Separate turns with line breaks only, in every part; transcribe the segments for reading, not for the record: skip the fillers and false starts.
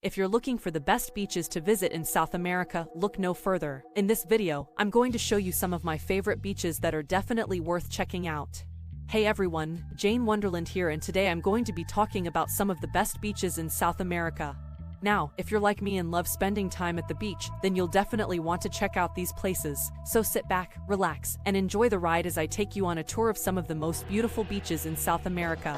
If you're looking for the best beaches to visit in South America, look no further. In this video, I'm going to show you some of my favorite beaches that are definitely worth checking out. Hey everyone, Jane Wonderland here, and today I'm going to be talking about some of the best beaches in South America. Now, if you're like me and love spending time at the beach, then you'll definitely want to check out these places. So sit back, relax, and enjoy the ride as I take you on a tour of some of the most beautiful beaches in South America.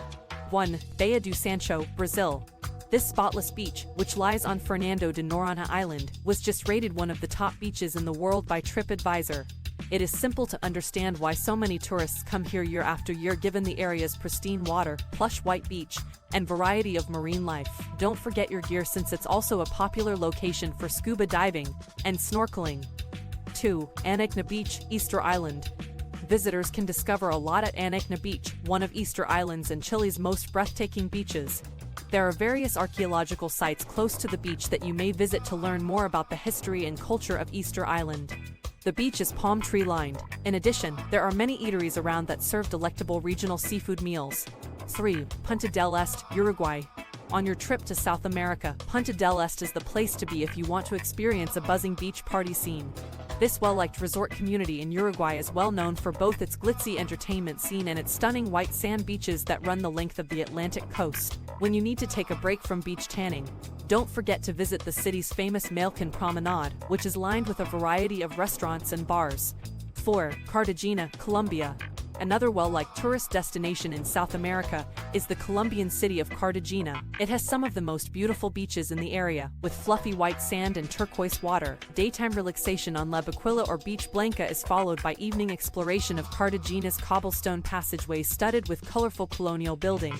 1. Baia do Sancho, Brazil. This spotless beach, which lies on Fernando de Noronha Island, was just rated one of the top beaches in the world by TripAdvisor. It is simple to understand why so many tourists come here year after year given the area's pristine water, plush white beach, and variety of marine life. Don't forget your gear since it's also a popular location for scuba diving and snorkeling. 2. Anakena Beach, Easter Island. Visitors can discover a lot at Anakena Beach, one of Easter Island's and Chile's most breathtaking beaches. There are various archaeological sites close to the beach that you may visit to learn more about the history and culture of Easter Island. The beach is palm tree lined. In addition, there are many eateries around that serve delectable regional seafood meals. 3. Punta del Este, Uruguay. On your trip to South America, Punta del Este is the place to be if you want to experience a buzzing beach party scene. This well-liked resort community in Uruguay is well known for both its glitzy entertainment scene and its stunning white sand beaches that run the length of the Atlantic coast. When you need to take a break from beach tanning, don't forget to visit the city's famous Malecon Promenade, which is lined with a variety of restaurants and bars. 4. Cartagena, Colombia. Another well-liked tourist destination in South America is the Colombian city of Cartagena. It has some of the most beautiful beaches in the area, with fluffy white sand and turquoise water. Daytime relaxation on La Baquila or Beach Blanca is followed by evening exploration of Cartagena's cobblestone passageways studded with colorful colonial building.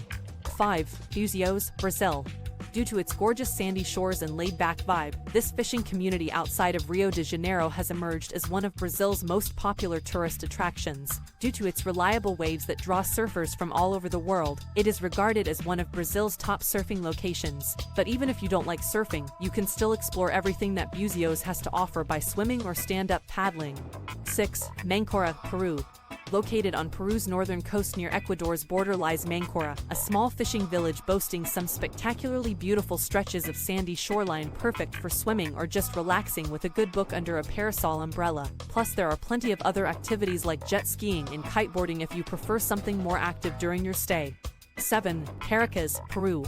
5. Buzios, Brazil. Due to its gorgeous sandy shores and laid-back vibe, this fishing community outside of Rio de Janeiro has emerged as one of Brazil's most popular tourist attractions. Due to its reliable waves that draw surfers from all over the world, it is regarded as one of Brazil's top surfing locations. But even if you don't like surfing, you can still explore everything that Buzios has to offer by swimming or stand-up paddling. 6. Mancora, Peru. Located on Peru's northern coast near Ecuador's border lies Mancora, a small fishing village boasting some spectacularly beautiful stretches of sandy shoreline perfect for swimming or just relaxing with a good book under a parasol umbrella. Plus there are plenty of other activities like jet skiing and kiteboarding if you prefer something more active during your stay. 7. Paracas, Peru.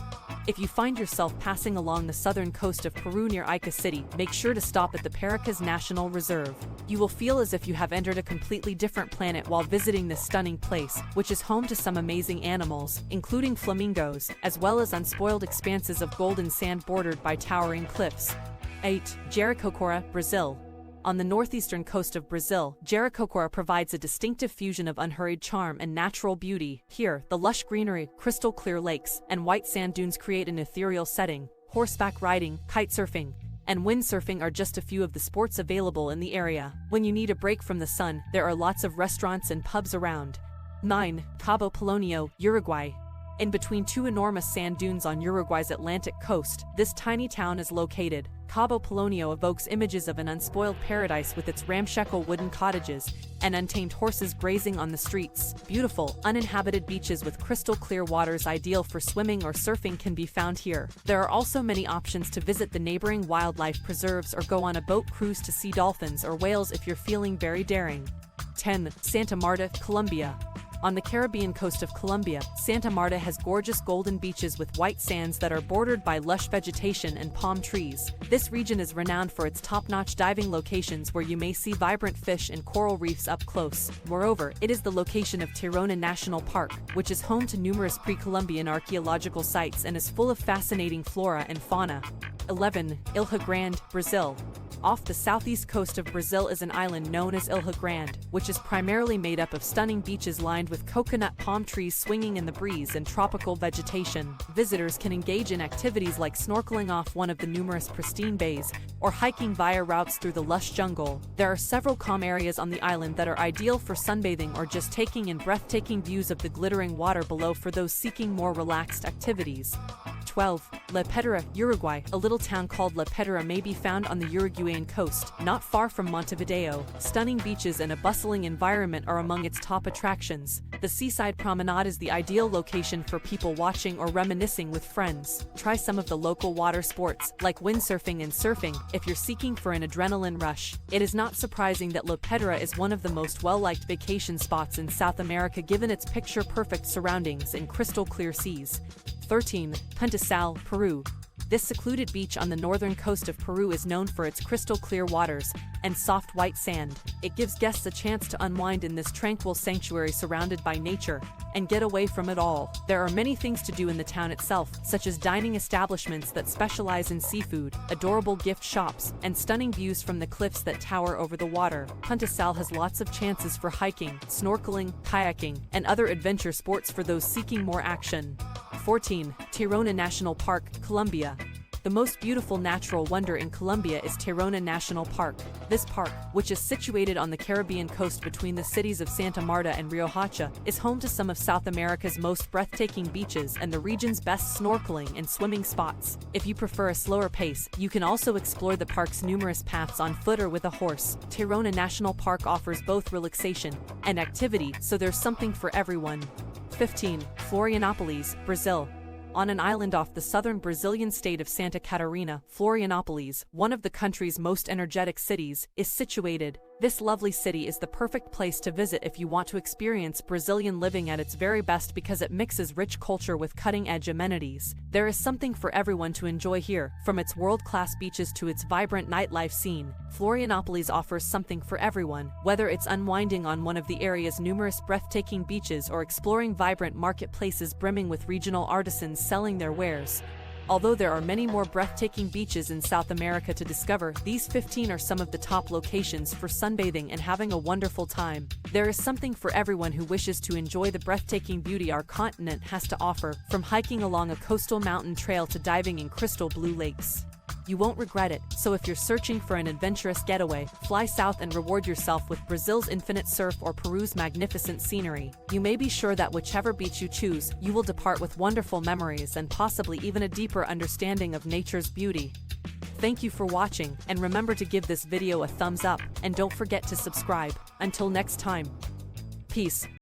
If you find yourself passing along the southern coast of Peru near Ica City, make sure to stop at the Paracas National Reserve. You will feel as if you have entered a completely different planet while visiting this stunning place, which is home to some amazing animals, including flamingos, as well as unspoiled expanses of golden sand bordered by towering cliffs. 8. Jericoacoara, Brazil. On the northeastern coast of Brazil, Jericoacoara provides a distinctive fusion of unhurried charm and natural beauty. Here, the lush greenery, crystal clear lakes, and white sand dunes create an ethereal setting. Horseback riding, kite surfing, and windsurfing are just a few of the sports available in the area. When you need a break from the sun, there are lots of restaurants and pubs around. 9. Cabo Polonio, Uruguay. In between two enormous sand dunes on Uruguay's Atlantic coast, this tiny town is located. Cabo Polonio evokes images of an unspoiled paradise with its ramshackle wooden cottages and untamed horses grazing on the streets. Beautiful, uninhabited beaches with crystal clear waters ideal for swimming or surfing can be found here. There are also many options to visit the neighboring wildlife preserves or go on a boat cruise to see dolphins or whales if you're feeling very daring. 10. Santa Marta, Colombia. On the Caribbean coast of Colombia, Santa Marta has gorgeous golden beaches with white sands that are bordered by lush vegetation and palm trees. This region is renowned for its top-notch diving locations where you may see vibrant fish and coral reefs up close. Moreover, it is the location of Tirona National Park, which is home to numerous pre-Columbian archaeological sites and is full of fascinating flora and fauna. 11. Ilha Grande, Brazil. Off the southeast coast of Brazil is an island known as Ilha Grande, which is primarily made up of stunning beaches lined with coconut palm trees swinging in the breeze and tropical vegetation. Visitors can engage in activities like snorkeling off one of the numerous pristine bays, or hiking via routes through the lush jungle. There are several calm areas on the island that are ideal for sunbathing or just taking in breathtaking views of the glittering water below for those seeking more relaxed activities. 12. La Pedra, Uruguay. A little town called La Pedra may be found on the Uruguayan coast, not far from Montevideo. Stunning beaches and a bustling environment are among its top attractions. The seaside promenade is the ideal location for people watching or reminiscing with friends. Try some of the local water sports, like windsurfing and surfing, if you're seeking for an adrenaline rush. It is not surprising that La Pedra is one of the most well-liked vacation spots in South America given its picture-perfect surroundings and crystal-clear seas. 13. Punta, Peru. This secluded beach on the northern coast of Peru is known for its crystal-clear waters and soft white sand. It gives guests a chance to unwind in this tranquil sanctuary surrounded by nature and get away from it all. There are many things to do in the town itself, such as dining establishments that specialize in seafood, adorable gift shops, and stunning views from the cliffs that tower over the water. Punta has lots of chances for hiking, snorkeling, kayaking, and other adventure sports for those seeking more action. 14. Tayrona National Park, Colombia. The most beautiful natural wonder in Colombia is Tayrona National Park. This park, which is situated on the Caribbean coast between the cities of Santa Marta and Riohacha, is home to some of South America's most breathtaking beaches and the region's best snorkeling and swimming spots. If you prefer a slower pace, you can also explore the park's numerous paths on foot or with a horse. Tayrona National Park offers both relaxation and activity, so there's something for everyone. 15. Florianópolis, Brazil. On an island off the southern Brazilian state of Santa Catarina, Florianópolis, one of the country's most energetic cities, is situated. This lovely city is the perfect place to visit if you want to experience Brazilian living at its very best because it mixes rich culture with cutting-edge amenities. There is something for everyone to enjoy here, from its world-class beaches to its vibrant nightlife scene. Florianópolis offers something for everyone, whether it's unwinding on one of the area's numerous breathtaking beaches or exploring vibrant marketplaces brimming with regional artisans selling their wares. Although there are many more breathtaking beaches in South America to discover, these 15 are some of the top locations for sunbathing and having a wonderful time. There is something for everyone who wishes to enjoy the breathtaking beauty our continent has to offer, from hiking along a coastal mountain trail to diving in crystal blue lakes. You won't regret it, so if you're searching for an adventurous getaway, fly south and reward yourself with Brazil's infinite surf or Peru's magnificent scenery. You may be sure that whichever beach you choose, you will depart with wonderful memories and possibly even a deeper understanding of nature's beauty. Thank you for watching, and remember to give this video a thumbs up, and don't forget to subscribe. Until next time. Peace.